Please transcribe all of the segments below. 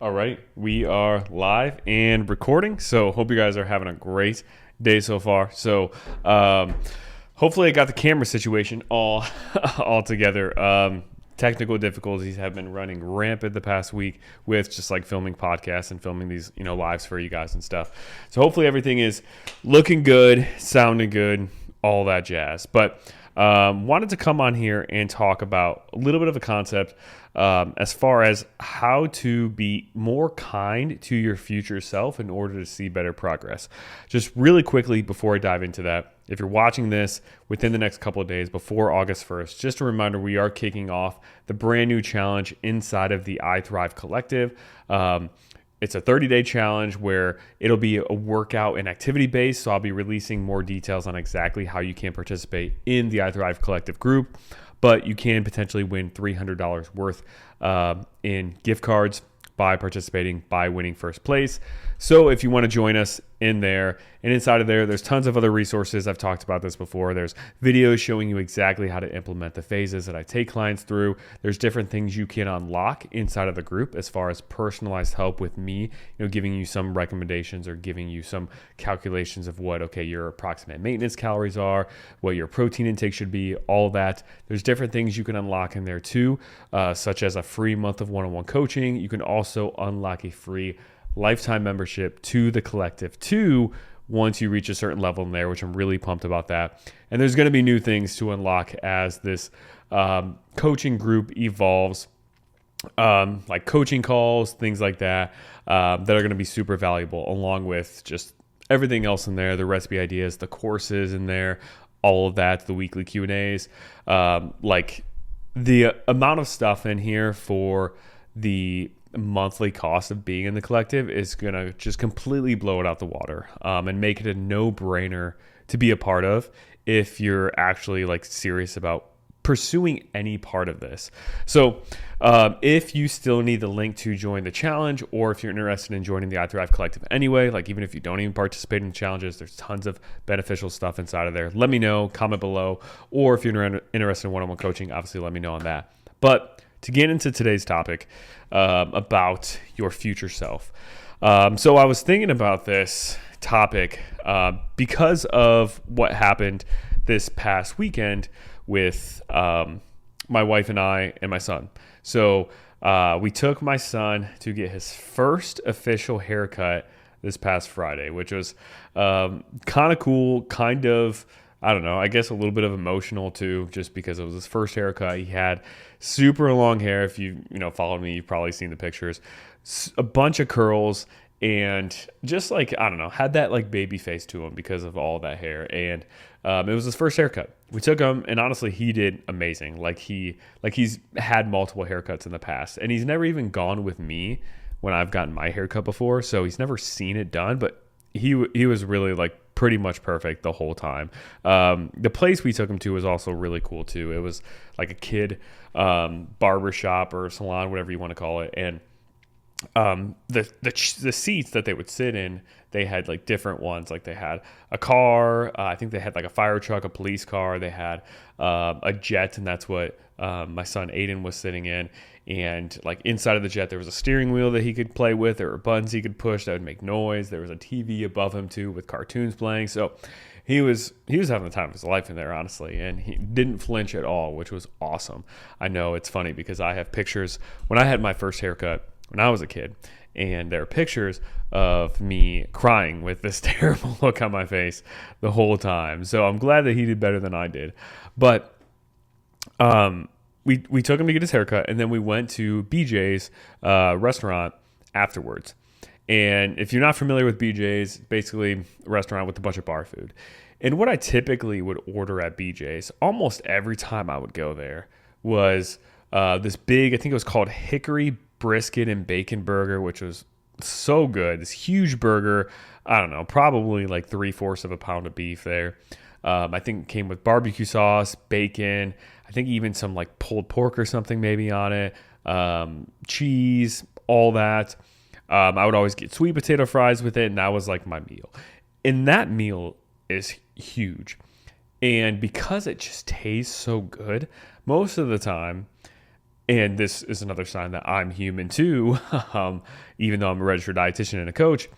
All right, we are live and recording. So hope you guys are having a great day so far. So hopefully I got the camera situation all together. Technical difficulties have been running rampant the past week with just like filming podcasts and filming these lives for you guys and stuff. So hopefully everything is looking good, sounding good, all that jazz. But wanted to come on here and talk about a little bit of a concept as far as how to be more kind to your future self in order to see better progress. Just really quickly before I dive into that, if you're watching this within the next couple of days before August 1st, just a reminder, we are kicking off the brand new challenge inside of the I Thrive Collective. It's a 30-day challenge where it'll be a workout and activity based. So I'll be releasing more details on exactly how you can participate in the I Thrive Collective group. But you can potentially win $300 worth in gift cards by participating, by winning first place. So if you want to join us in there, and inside of there, there's tons of other resources. I've talked about this before. There's videos showing you exactly how to implement the phases that I take clients through. There's different things you can unlock inside of the group as far as personalized help with me, giving you some recommendations or giving you some calculations of what, your approximate maintenance calories are, what your protein intake should be, all that. There's different things you can unlock in there too, such as a free month of one-on-one coaching. You can also unlock a free lifetime membership to the collective too once you reach a certain level in there, which I'm really pumped about that. And there's going to be new things to unlock as this coaching group evolves, like coaching calls, things like that, that are going to be super valuable, along with just everything else in there, the recipe ideas, the courses in there, all of that, the weekly Q&As, like the amount of stuff in here for the monthly cost of being in the collective is going to just completely blow it out the water, and make it a no-brainer to be a part of if you're actually like serious about pursuing any part of this. So if you still need the link to join the challenge, or if you're interested in joining the I Thrive Collective anyway, like even if you don't even participate in the challenges, there's tons of beneficial stuff inside of there. Let me know, comment below, or if you're interested in one-on-one coaching, obviously let me know on that. But to get into today's topic about your future self. So I was thinking about this topic because of what happened this past weekend with my wife and I and my son. So we took my son to get his first official haircut this past Friday, which was kind of cool, kind of, I don't know, I guess a little bit of emotional too, just because it was his first haircut. He had super long hair. If you followed me, you've probably seen the pictures. A bunch of curls, and just like, I don't know, had that like baby face to him because of all that hair. And it was his first haircut. We took him, and honestly, he did amazing. He's had multiple haircuts in the past, and he's never even gone with me when I've gotten my haircut before. So he's never seen it done, but he was really like pretty much perfect the whole time. The place we took him to was also really cool too. It was like a kid barber shop or salon, whatever you want to call it. And the seats that they would sit in, they had like different ones. Like they had a car, I think they had like a fire truck, a police car. They had a jet, and that's what my son Aiden was sitting in. And like inside of the jet, there was a steering wheel that he could play with. There were buttons he could push that would make noise. There was a TV above him too with cartoons playing. So he was having the time of his life in there, honestly, and he didn't flinch at all, which was awesome. I know it's funny because I have pictures when I had my first haircut when I was a kid, and there are pictures of me crying with this terrible look on my face the whole time. So I'm glad that he did better than I did. But we took him to get his haircut, and then we went to BJ's restaurant afterwards. And if you're not familiar with BJ's, basically a restaurant with a bunch of bar food. And what I typically would order at BJ's almost every time I would go there was this big, I think it was called Hickory Brisket and Bacon Burger, which was so good. This huge burger, I don't know, probably like 3/4 of a pound of beef there. I think it came with barbecue sauce, bacon, I think even some like pulled pork or something maybe on it, cheese, all that. I would always get sweet potato fries with it, and that was like my meal. And that meal is huge. And because it just tastes so good, most of the time, And this is another sign that I'm human too. Even though I'm a registered dietitian and a coach,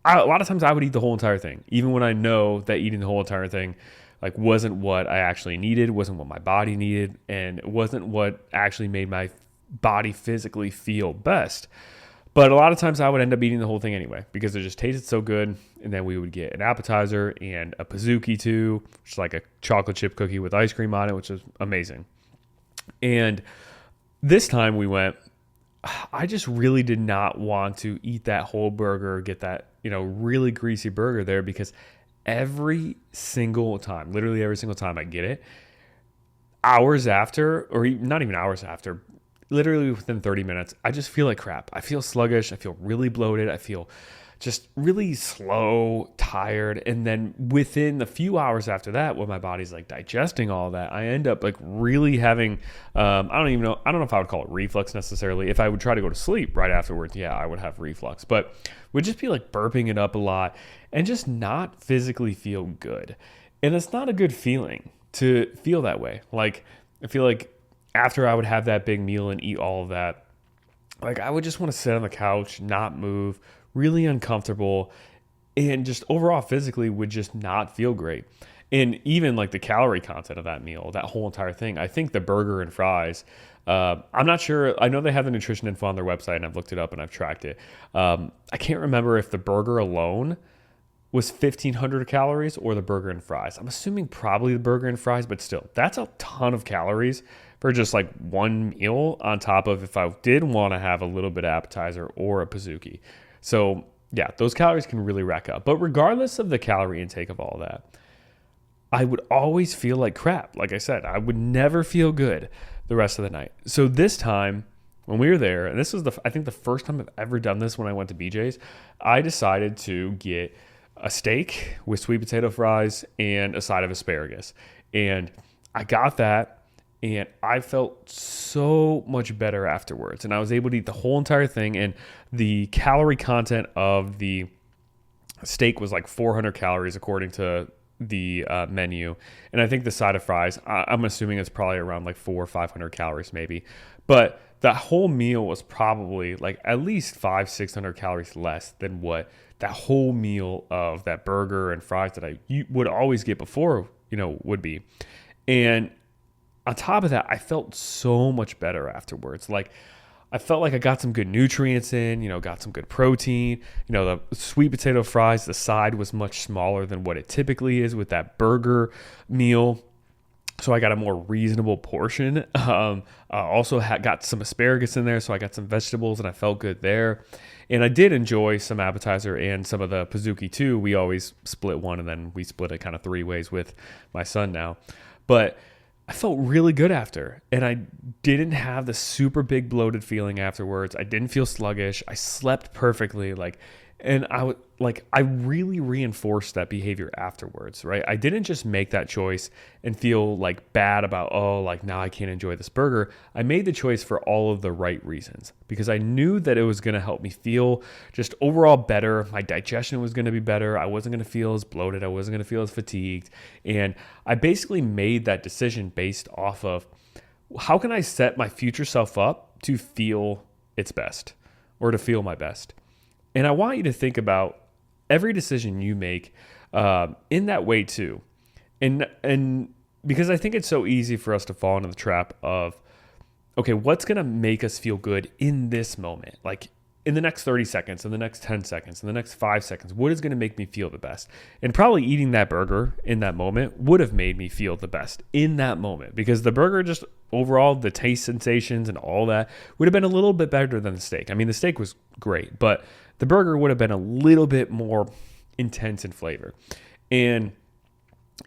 a lot of times I would eat the whole entire thing, even when I know that eating the whole entire thing like wasn't what I actually needed, wasn't what my body needed, and it wasn't what actually made my body physically feel best. But a lot of times I would end up eating the whole thing anyway because it just tasted so good. And then we would get an appetizer and a Pizookie too, which is like a chocolate chip cookie with ice cream on it, which is amazing. And this time we went, I just really did not want to eat that whole burger, get that, really greasy burger there, because every single time, literally every single time I get it, hours after, or not even hours after, literally within 30 minutes, I just feel like crap. I feel sluggish. I feel really bloated. I feel just really slow, tired. And then within the few hours after that, when my body's like digesting all that, I end up like really having, I don't know if I would call it reflux necessarily. If I would try to go to sleep right afterwards, yeah, I would have reflux, but would just be like burping it up a lot and just not physically feel good. And it's not a good feeling to feel that way. Like, I feel like after I would have that big meal and eat all of that, like I would just want to sit on the couch, not move, really uncomfortable, and just overall physically would just not feel great. And even like the calorie content of that meal, that whole entire thing, I think the burger and fries, I'm not sure. I know they have the nutrition info on their website and I've looked it up and I've tracked it. I can't remember if the burger alone was 1,500 calories or the burger and fries. I'm assuming probably the burger and fries, but still, that's a ton of calories for just like one meal on top of if I did want to have a little bit of appetizer or a Pizookie. So yeah, those calories can really rack up. But regardless of the calorie intake of all that, I would always feel like crap. Like I said, I would never feel good the rest of the night. So this time when we were there, and this was I think the first time I've ever done this when I went to BJ's, I decided to get a steak with sweet potato fries and a side of asparagus. And I got that and I felt so much better afterwards. And I was able to eat the whole entire thing. And the calorie content of the steak was like 400 calories according to the menu. And I think the side of fries, I'm assuming it's probably around like 400 or 500 calories maybe. But that whole meal was probably like at least 500-600 calories less than what that whole meal of that burger and fries that I would always get before, would be. And on top of that, I felt so much better afterwards. Like I felt like I got some good nutrients in, got some good protein. The sweet potato fries, the side was much smaller than what it typically is with that burger meal. So I got a more reasonable portion. Also got some asparagus in there, so I got some vegetables and I felt good there. And I did enjoy some appetizer and some of the Pizookie too. We always split one and then we split it kind of 3 ways with my son now. But I felt really good after, and I didn't have the super big bloated feeling afterwards. I didn't feel sluggish. I slept perfectly, and I really reinforced that behavior afterwards, right? I didn't just make that choice and feel like bad about, now I can't enjoy this burger. I made the choice for all of the right reasons because I knew that it was going to help me feel just overall better. My digestion was going to be better. I wasn't going to feel as bloated. I wasn't going to feel as fatigued. And I basically made that decision based off of how can I set my future self up to feel its best or to feel my best. And I want you to think about every decision you make in that way too. And because I think it's so easy for us to fall into the trap of, okay, what's going to make us feel good in this moment? Like in the next 30 seconds, in the next 10 seconds, in the next 5 seconds, what is going to make me feel the best? And probably eating that burger in that moment would have made me feel the best in that moment because the burger just overall, the taste sensations and all that would have been a little bit better than the steak. I mean, the steak was great, but the burger would have been a little bit more intense in flavor. And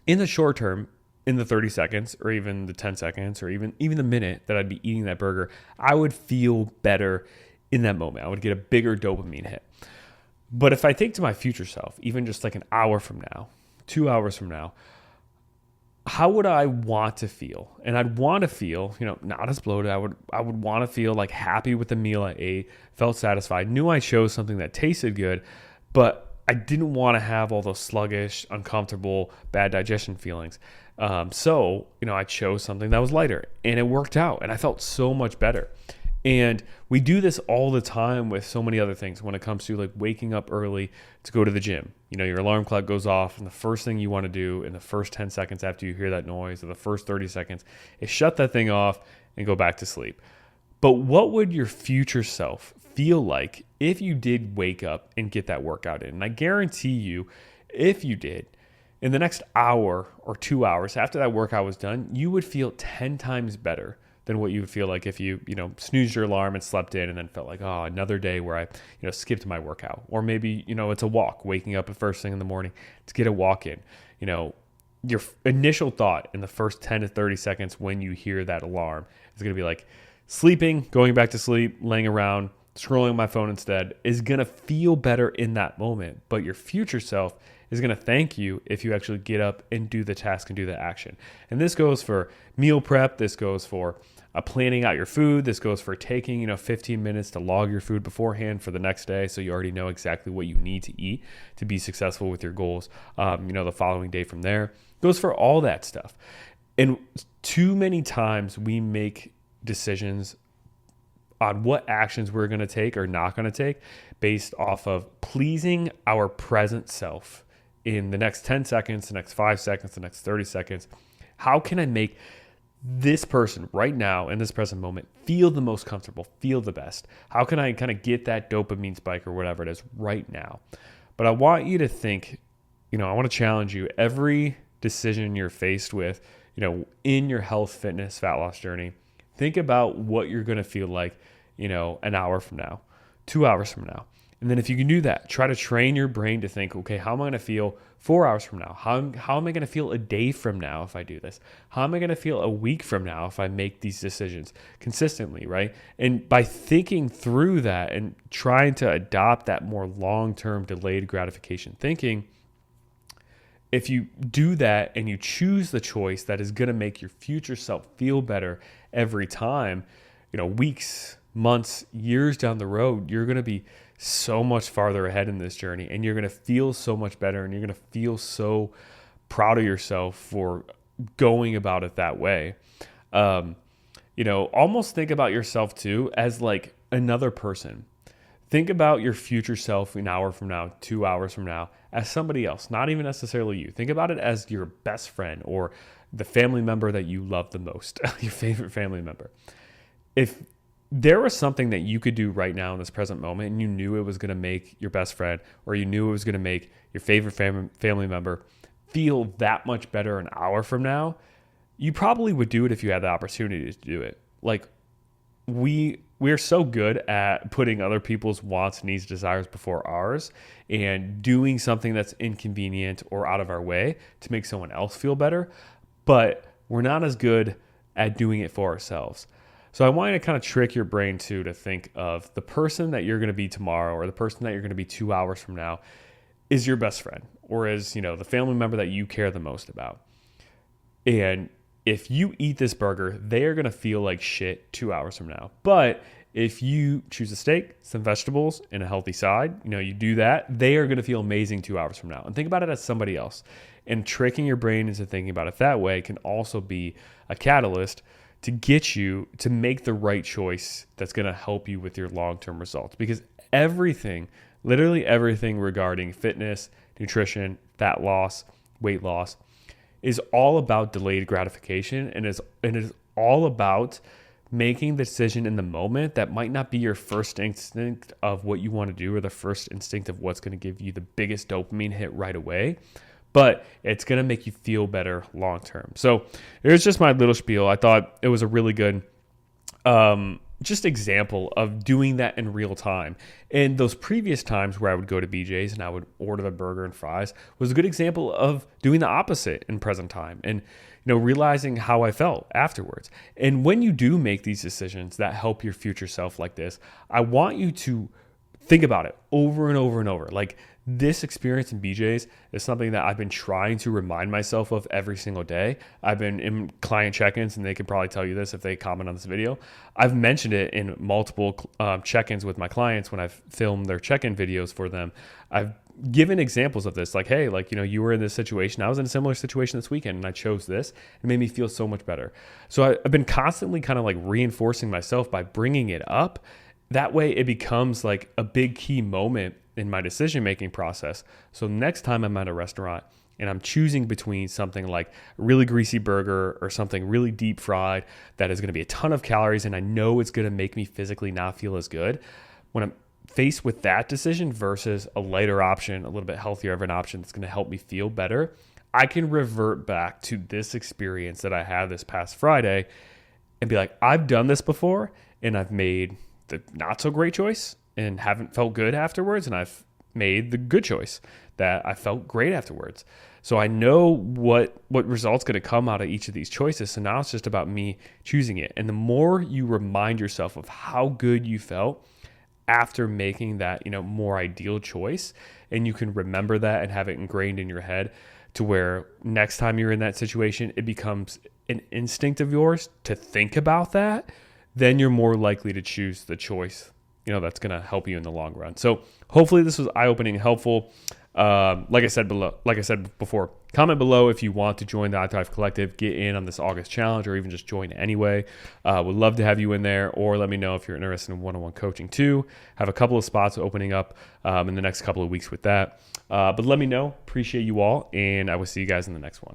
in the short term, in the 30 seconds or even the 10 seconds or even the minute that I'd be eating that burger, I would feel better in that moment. I would get a bigger dopamine hit. But if I think to my future self, even just like an hour from now, 2 hours from now, how would I want to feel? And I'd want to feel, not as bloated. I would want to feel like happy with the meal I ate, felt satisfied, knew I chose something that tasted good, but I didn't want to have all those sluggish, uncomfortable, bad digestion feelings. So, I chose something that was lighter and it worked out and I felt so much better. And we do this all the time with so many other things when it comes to like waking up early to go to the gym. Your alarm clock goes off and the first thing you want to do in the first 10 seconds after you hear that noise or the first 30 seconds is shut that thing off and go back to sleep. But what would your future self feel like if you did wake up and get that workout in? And I guarantee you, if you did, in the next hour or 2 hours after that workout was done, you would feel 10 times better than what you would feel like if you, snoozed your alarm and slept in and then felt like, oh, another day where I, skipped my workout. Or maybe, it's a walk, waking up the first thing in the morning to get a walk in. Your initial thought in the first 10 to 30 seconds when you hear that alarm is going to be like sleeping, going back to sleep, laying around, scrolling my phone instead is going to feel better in that moment. But your future self is going to thank you if you actually get up and do the task and do the action. And this goes for meal prep. This goes for planning out your food. This goes for taking, 15 minutes to log your food beforehand for the next day so you already know exactly what you need to eat to be successful with your goals, the following day from there. It goes for all that stuff. And too many times we make decisions on what actions we're going to take or not going to take based off of pleasing our present self in the next 10 seconds, the next 5 seconds, the next 30 seconds. How can I make this person right now in this present moment feel the most comfortable, feel the best? How can I kind of get that dopamine spike or whatever it is right now? But I want you to think, I want to challenge you. Every decision you're faced with, in your health, fitness, fat loss journey, think about what you're going to feel like, an hour from now, 2 hours from now. And then if you can do that, try to train your brain to think, okay, how am I going to feel 4 hours from now? How am I going to feel a day from now if I do this? How am I going to feel a week from now if I make these decisions consistently, right? And by thinking through that and trying to adopt that more long-term delayed gratification thinking, if you do that and you choose the choice that is going to make your future self feel better every time, weeks, months, years down the road, you're going to be so much farther ahead in this journey and you're going to feel so much better and you're going to feel so proud of yourself for going about it that way. Almost think about yourself too as like another person. Think about your future self an hour from now, 2 hours from now as somebody else, not even necessarily you. Think about it as your best friend or the family member that you love the most, your favorite family member. If there was something that you could do right now in this present moment and you knew it was going to make your best friend or you knew it was going to make your favorite family member feel that much better an hour from now, you probably would do it if you had the opportunity to do it. Like we're so good at putting other people's wants, needs, desires before ours and doing something that's inconvenient or out of our way to make someone else feel better, but we're not as good at doing it for ourselves. So I want you to kind of trick your brain too to think of the person that you're going to be tomorrow or the person that you're going to be 2 hours from now is your best friend or is, the family member that you care the most about. And if you eat this burger, they are going to feel like shit 2 hours from now. But if you choose a steak, some vegetables, and a healthy side, you do that, they are going to feel amazing 2 hours from now. And think about it as somebody else. And tricking your brain into thinking about it that way can also be a catalyst to get you to make the right choice that's going to help you with your long-term results. Because everything, literally everything regarding fitness, nutrition, fat loss, weight loss is all about delayed gratification and is all about making the decision in the moment that might not be your first instinct of what you want to do or the first instinct of what's going to give you the biggest dopamine hit right away, but it's going to make you feel better long term. So here's just my little spiel. I thought it was a really good just example of doing that in real time. And those previous times where I would go to BJ's and I would order the burger and fries was a good example of doing the opposite in present time and realizing how I felt afterwards. And when you do make these decisions that help your future self like this, I want you to think about it over and over and over. Like this experience in BJ's is something that I've been trying to remind myself of every single day. I've been in client check-ins, and they can probably tell you this if they comment on this video. I've mentioned it in multiple check-ins with my clients when I've filmed their check-in videos for them. I've given examples of this, like, hey, like, you were in this situation. I was in a similar situation this weekend and I chose this. It made me feel so much better. So I've been constantly kind of like reinforcing myself by bringing it up. That way it becomes like a big key moment in my decision-making process. So next time I'm at a restaurant and I'm choosing between something like a really greasy burger or something really deep fried that is going to be a ton of calories and I know it's going to make me physically not feel as good, when I'm faced with that decision versus a lighter option, a little bit healthier of an option that's going to help me feel better, I can revert back to this experience that I had this past Friday and be like, I've done this before and I've made the not so great choice and haven't felt good afterwards, and I've made the good choice that I felt great afterwards. So I know what result's going to come out of each of these choices. So now it's just about me choosing it. And the more you remind yourself of how good you felt after making that, more ideal choice, and you can remember that and have it ingrained in your head to where next time you're in that situation, it becomes an instinct of yours to think about that, then you're more likely to choose the choice, that's going to help you in the long run. So hopefully this was eye-opening and helpful. Like I said before, comment below if you want to join the iThrive Collective, get in on this August challenge, or even just join anyway. Would love to have you in there, or let me know if you're interested in one-on-one coaching too. Have a couple of spots opening up in the next couple of weeks with that. But let me know. Appreciate you all, and I will see you guys in the next one.